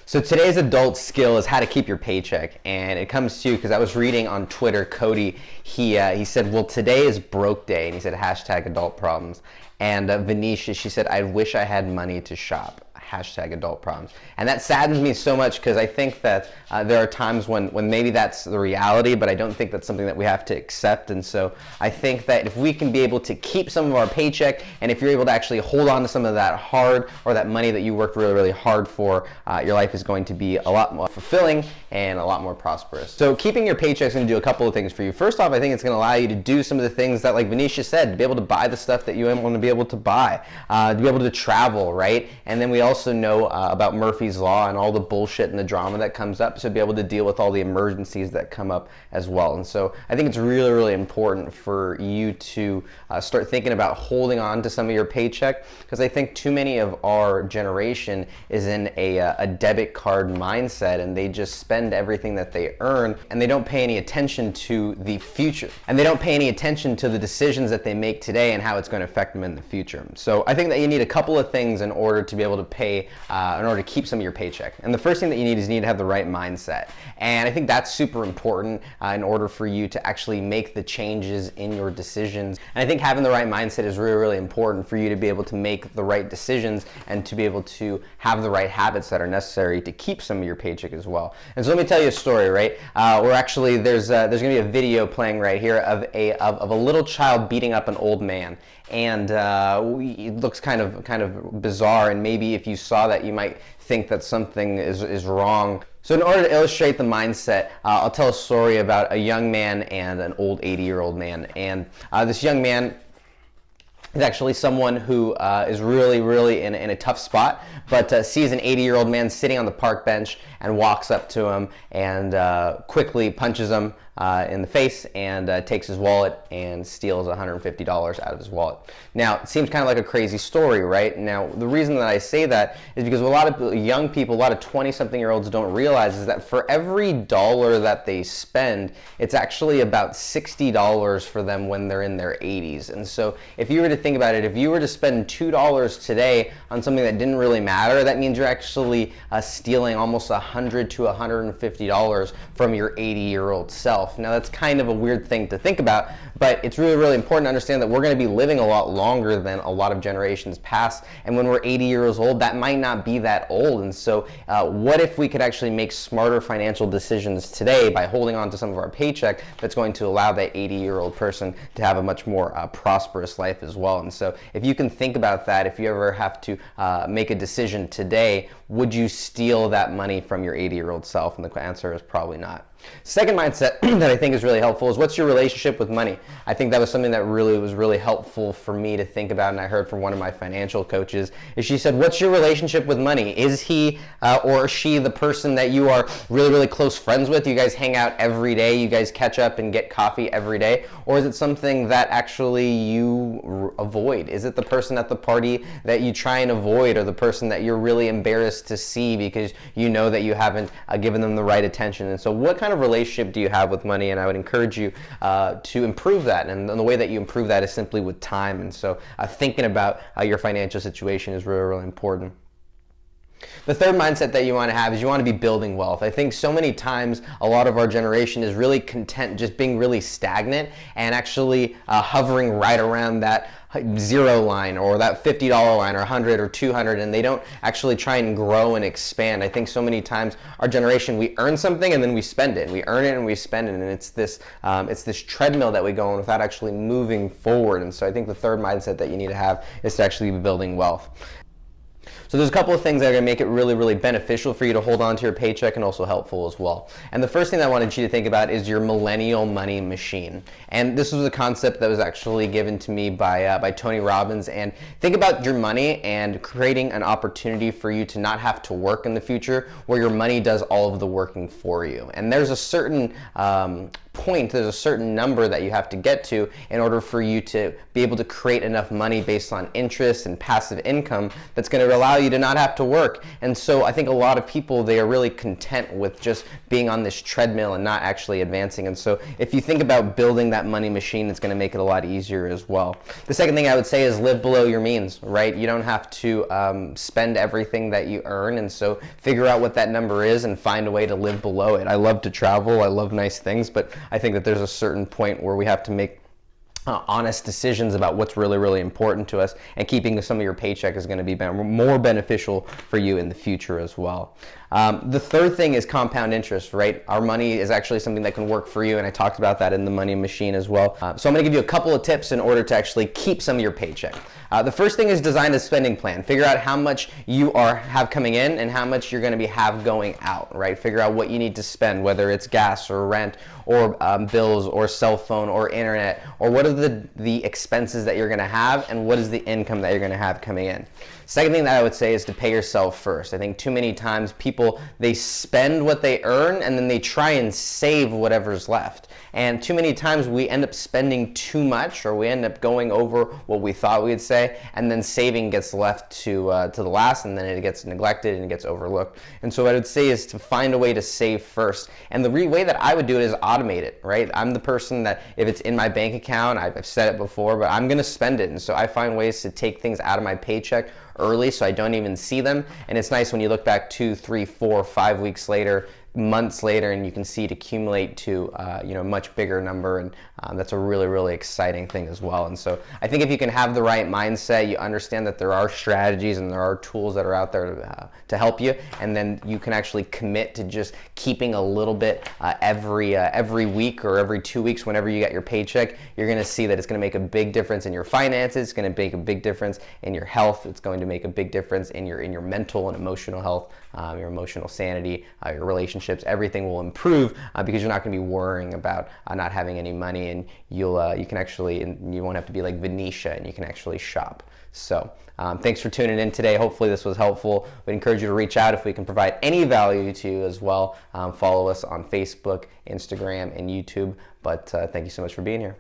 So today's adult skill is how to keep your paycheck, and it comes to you because I was reading on Twitter, Cody, he said, well, today is broke day, and he said hashtag adult problems. And Venetia, she said, I wish I had money to shop. Hashtag adult problems. And that saddens me so much because I think that there are times when maybe that's the reality, but I don't think that's something that we have to accept. And so I think that if we can be able to keep some of our paycheck, and if you're able to actually hold on to some of that hard or that money that you worked really, really hard for, your life is going to be a lot more fulfilling and a lot more prosperous. So keeping your paycheck is going to do a couple of things for you. First off, I think it's going to allow you to do some of the things that, like Venetia said, to be able to buy the stuff that you want to be able to buy, to be able to travel, right? And then we also know about Murphy's Law and all the bullshit and the drama that comes up, so be able to deal with all the emergencies that come up as well. And so I think it's really, really important for you to start thinking about holding on to some of your paycheck, because I think too many of our generation is in a debit card mindset, and they just spend everything that they earn, and they don't pay any attention to the future, and they don't pay any attention to the decisions that they make today and how it's going to affect them in the future. So I think that you need a couple of things in order to be able to pay, in order to keep some of your paycheck. And the first thing that you need is to have the right mindset. And I think that's super important in order for you to actually make the changes in your decisions. And I think having the right mindset is really, really important for you to be able to make the right decisions and to be able to have the right habits that are necessary to keep some of your paycheck as well. And so let me tell you a story, right? We're actually, there's going to be a video playing right here of a little child beating up an old man. And it looks kind of bizarre, and maybe if you saw that, you might think that something is wrong. So in order to illustrate the mindset, I'll tell a story about a young man and an old 80-year-old man. And this young man is actually someone who is really, really in a tough spot, but sees an 80-year-old man sitting on the park bench and walks up to him and quickly punches him in the face and takes his wallet and steals $150 out of his wallet. Now, it seems kind of like a crazy story, right? Now, the reason that I say that is because a lot of young people, a lot of 20-something-year-olds don't realize is that for every dollar that they spend, it's actually about $60 for them when they're in their 80s. And so if you were to think about it, if you were to spend $2 today on something that didn't really matter, that means you're actually stealing almost $100 to $150 from your 80-year-old self. Now, that's kind of a weird thing to think about, but it's really, really important to understand that we're going to be living a lot longer than a lot of generations past, and when we're 80 years old, that might not be that old. And so what if we could actually make smarter financial decisions today by holding on to some of our paycheck that's going to allow that 80-year-old person to have a much more prosperous life as well. And so if you can think about that, if you ever have to make a decision today, would you steal that money from your 80-year-old self? And the answer is probably not. Second mindset that I think is really helpful is, what's your relationship with money? I think that was something that was really helpful for me to think about, and I heard from one of my financial coaches, is she said, what's your relationship with money? Is he or she the person that you are really, really close friends with? You guys hang out every day, you guys catch up and get coffee every day? Or is it something that actually you avoid? Is it the person at the party that you try and avoid, or the person that you're really embarrassed to see because you know that you haven't given them the right attention? And so what kind of relationship do you have with money? And I would encourage you to improve that, and the way that you improve that is simply with time. And so thinking about your financial situation is really, really important. The third mindset that you want to have is you want to be building wealth. I think so many times a lot of our generation is really content just being really stagnant and actually hovering right around that zero line, or that $50 line, or 100 or 200, and they don't actually try and grow and expand. I think so many times our generation, we earn something and then we spend it. We earn it and we spend it, and it's this treadmill that we go on without actually moving forward. And so I think the third mindset that you need to have is to actually be building wealth. So there's a couple of things that are going to make it really, really beneficial for you to hold on to your paycheck, and also helpful as well. And the first thing that I wanted you to think about is your millennial money machine. And this was a concept that was actually given to me by Tony Robbins. And think about your money and creating an opportunity for you to not have to work in the future, where your money does all of the working for you. And there's a certain point, there's a certain number that you have to get to in order for you to be able to create enough money based on interest and passive income that's going to allow you to not have to work. And so I think a lot of people, they are really content with just being on this treadmill and not actually advancing. And so if you think about building that money machine, it's going to make it a lot easier as well. The second thing I would say is live below your means, right? You don't have to spend everything that you earn, and so figure out what that number is and find a way to live below it. I love to travel, I love nice things, but I think that there's a certain point where we have to make honest decisions about what's really, really important to us, and keeping some of your paycheck is going to be more beneficial for you in the future as well. The third thing is compound interest, right? Our money is actually something that can work for you, and I talked about that in the money machine as well. So I'm going to give you a couple of tips in order to actually keep some of your paycheck. The first thing is design a spending plan. Figure out how much you have coming in and how much you're going to have going out, right? Figure out what you need to spend, whether it's gas or rent or bills or cell phone or internet, or what are the expenses that you're going to have and what is the income that you're going to have coming in. Second thing that I would say is to pay yourself first. I think too many times people, they spend what they earn and then they try and save whatever's left. And too many times we end up spending too much, or we end up going over what we thought we'd say, and then saving gets left to the last, and then it gets neglected and it gets overlooked. And so what I would say is to find a way to save first. And the way that I would do it is automate it, right? I'm the person that if it's in my bank account, I've said it before, but I'm going to spend it. And so I find ways to take things out of my paycheck early so I don't even see them. And it's nice when you look back 2, 3, 4, 5 weeks later, months later, and you can see it accumulate to a much bigger number, and that's a really, really exciting thing as well. And so I think if you can have the right mindset, you understand that there are strategies and there are tools that are out there to help you, and then you can actually commit to just keeping a little bit every week or every 2 weeks whenever you get your paycheck. You're going to see that it's going to make a big difference in your finances. It's going to make a big difference in your health. It's going to make a big difference in your mental and emotional health, your emotional sanity, your relationships. Everything will improve because you're not going to be worrying about not having any money, and you won't have to be like Venetia, and you can actually shop. So thanks for tuning in today. Hopefully this was helpful. We encourage you to reach out if we can provide any value to you as well. Follow us on Facebook, Instagram, and YouTube. But thank you so much for being here.